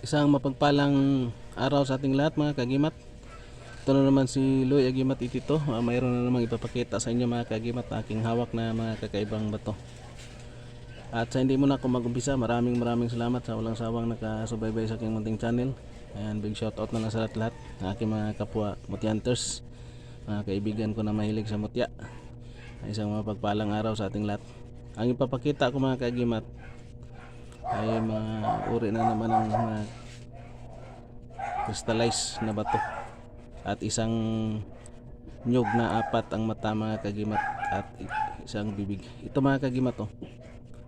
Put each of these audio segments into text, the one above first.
Isang mapagpalang araw sa ating lahat mga kagimat. Ito na naman si Loy Agimat Itito. Mayroon na namang ipapakita sa inyo mga kagimat aking hawak na mga kakaibang bato. At sa hindi mo na ako mag-umpisa, maraming salamat sa walang sawang nakasubaybay sa aking munting channel. And big shout out na lang sa lahat ng aking mga kapwa Mutya-hunters, mga kaibigan ko na mahilig sa mutya. Isang mapagpalang araw sa ating lahat. Ang ipapakita ko mga kagimat ay mga uri na naman ng mga crystallized na bato at isang nyug na apat ang mata mga kagimat at isang bibig. Ito mga kagimat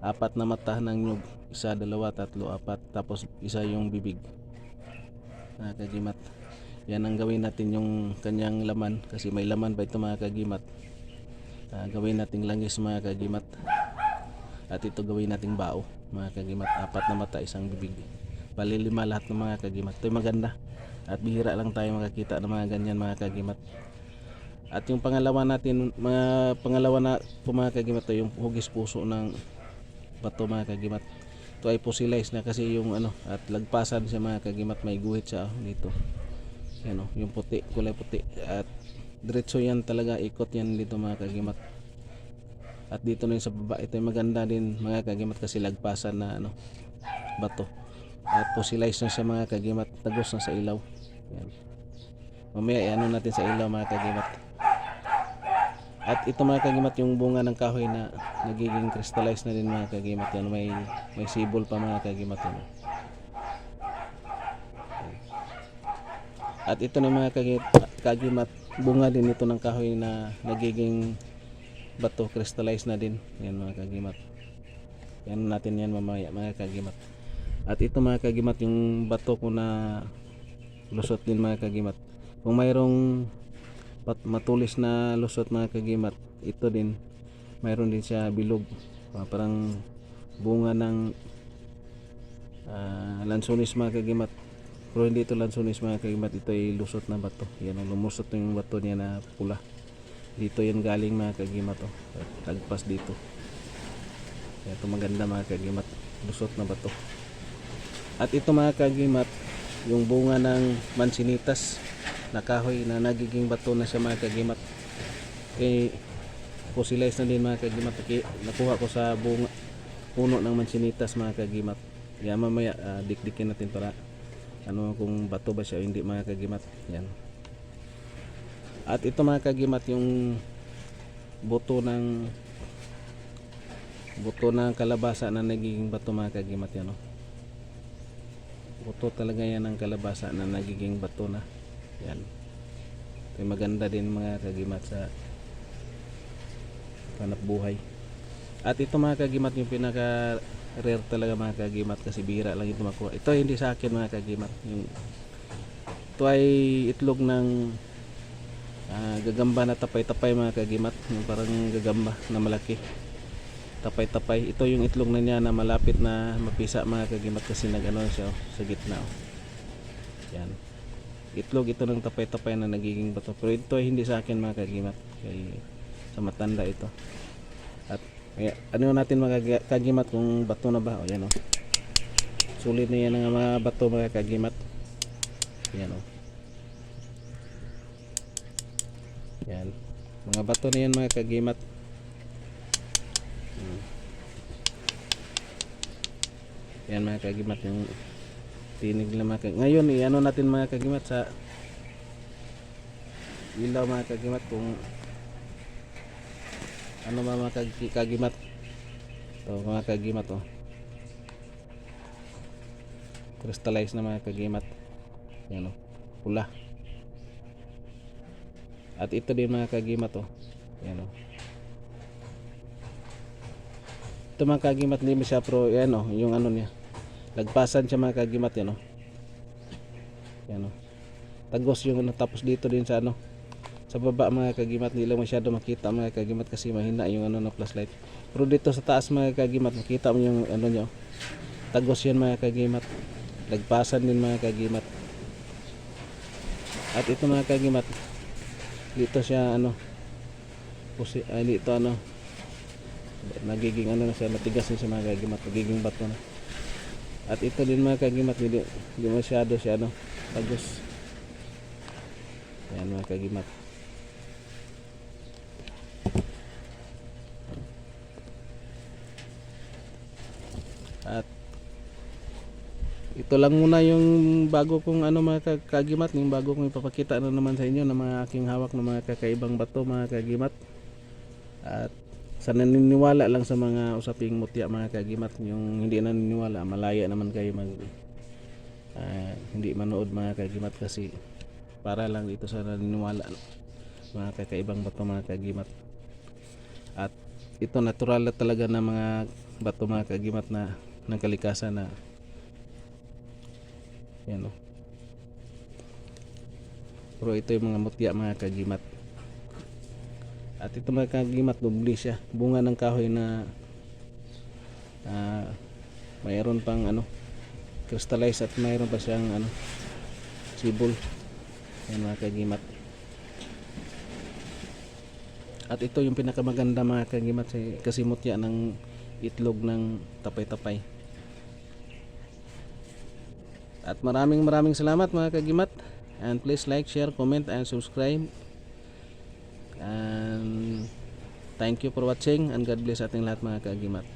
apat na mata ng nyug, isa, dalawa, tatlo, apat, tapos isa yung bibig mga kagimat. Yan ang gawin natin yung kanyang laman, kasi may laman pa ito mga kagimat. Gawin nating langis mga kagimat, at ito gawin nating bao mga kagimat. Apat na mata, isang bibig, bali 5 lahat ng mga kagimat. Ito maganda at bihira lang tayo makakita ng mga ganyan mga kagimat. At yung pangalawa natin, pangalawa na po mga kagimat, ito yung hugis puso ng bato mga kagimat. Ito ay fossilized na kasi yung at lagpasan siya mga kagimat, may guhit siya dito. Yan yung puti, kulay puti, at diretso yan talaga, ikot yan dito mga kagimat. At dito na yung sa baba, ito yung maganda din mga kagimat kasi lagpasan na bato. At fossilized na siya mga kagimat, tagos na sa ilaw. Yan. Mamaya natin sa ilaw mga kagimat. At ito mga kagimat yung bunga ng kahoy na nagiging crystallized na din mga kagimat. Yan, may sibol pa mga kagimat yan. At ito na mga kagimat, bunga din ito ng kahoy na nagiging bato, crystallized na din. Yan mga kagimat. Yan natin yan mamaya mga kagimat. At ito mga kagimat yung bato ko na lusot din mga kagimat. Kung mayroong matulis na lusot mga kagimat, ito din mayroon din siya bilog, parang bunga ng lansones mga kagimat. Pero hindi ito lansones mga kagimat, ito ay lusot na bato. Yan ang lumusot yung bato niya na pula. Dito yan galing mga kagimat tagpas dito. Ito maganda mga kagimat, lusot na bato. At ito mga kagimat yung bunga ng mansinitas na kahoy na nagiging bato na siya mga kagimat. Okay, fossilized na din mga kagimat. Nakuha ko sa bunga puno ng mansinitas mga kagimat. Yan mamaya dikdikin natin para kung bato ba siya o hindi mga kagimat. Yan. At ito mga kagimat yung buto ng kalabasa na nagiging bato mga kagimat. Yan buto talaga yan ng kalabasa na nagiging bato na. Yan. Ito maganda din mga kagimat sa hanap buhay. At ito mga kagimat yung pinaka rare talaga mga kagimat kasi bihira lang ito makuha. Ito hindi sa akin mga kagimat. Ito ay itlog ng gagamba na tapay-tapay mga kagimat. Yung parang gagamba na malaki, tapay-tapay. Ito yung itlog na niya na malapit na mapisa mga kagimat kasi siya sa gitna. Yan. Itlog ito ng tapay-tapay na nagiging bato. Pero ito ay hindi sa akin mga kagimat. Kaya sa matanda ito. At natin mga kagimat kung bato na ba. Yan sulit na yan ng mga bato mga kagimat. Yan yan. Mga bato na yan mga kagimat. Yan mga kagimat yung tinig nila mga kagimat. Ngayon natin mga kagimat sa ilaw mga kagimat kung mga kagimat. Ito mga kagimat crystallized na mga kagimat. Yan pula. At ito din mga kagimat yan ito mga kagimat, hindi mo siya pro yan yung niya lagpasan siya mga kagimat. Yan yan tagos yung tapos dito din sa sa baba mga kagimat, hindi lang masyado makita mga kagimat kasi mahina yung na flashlight. Pero dito sa taas mga kagimat makita mo yung niya tagos yan mga kagimat, lagpasan din mga kagimat. At ito mga kagimat, dito siya dito nagiging na siya, matigas na siya mga kagimat, nagiging bato na. At ito din mga kagimat, hindi masyado siya pagos. Yan mga kagimat. At ito lang muna yung bago kong mga kagimat, yung bago kong ipapakita naman sa inyo ng mga aking hawak ng mga kakaibang bato mga kagimat. At sa naniniwala lang sa mga usaping mutya mga kagimat, yung hindi naniniwala malaya naman kayo hindi manood mga kagimat, kasi para lang dito sa naniniwala mga kakaibang bato mga kagimat. At ito natural talaga na mga bato mga kagimat na ng kalikasan na yan pero ito yung mga mutya mga kagimat. At ito mga kagimat, dubli siya, bunga ng kahoy na mayroon pang crystallize, at mayroon pa siyang sibol. Yan mga kagimat. At ito yung pinakamaganda mga kagimat, kasi mutya ng itlog ng tapay-tapay. At maraming salamat mga kagimat, and please like, share, comment and subscribe, and thank you for watching, and God bless ating lahat mga kagimat.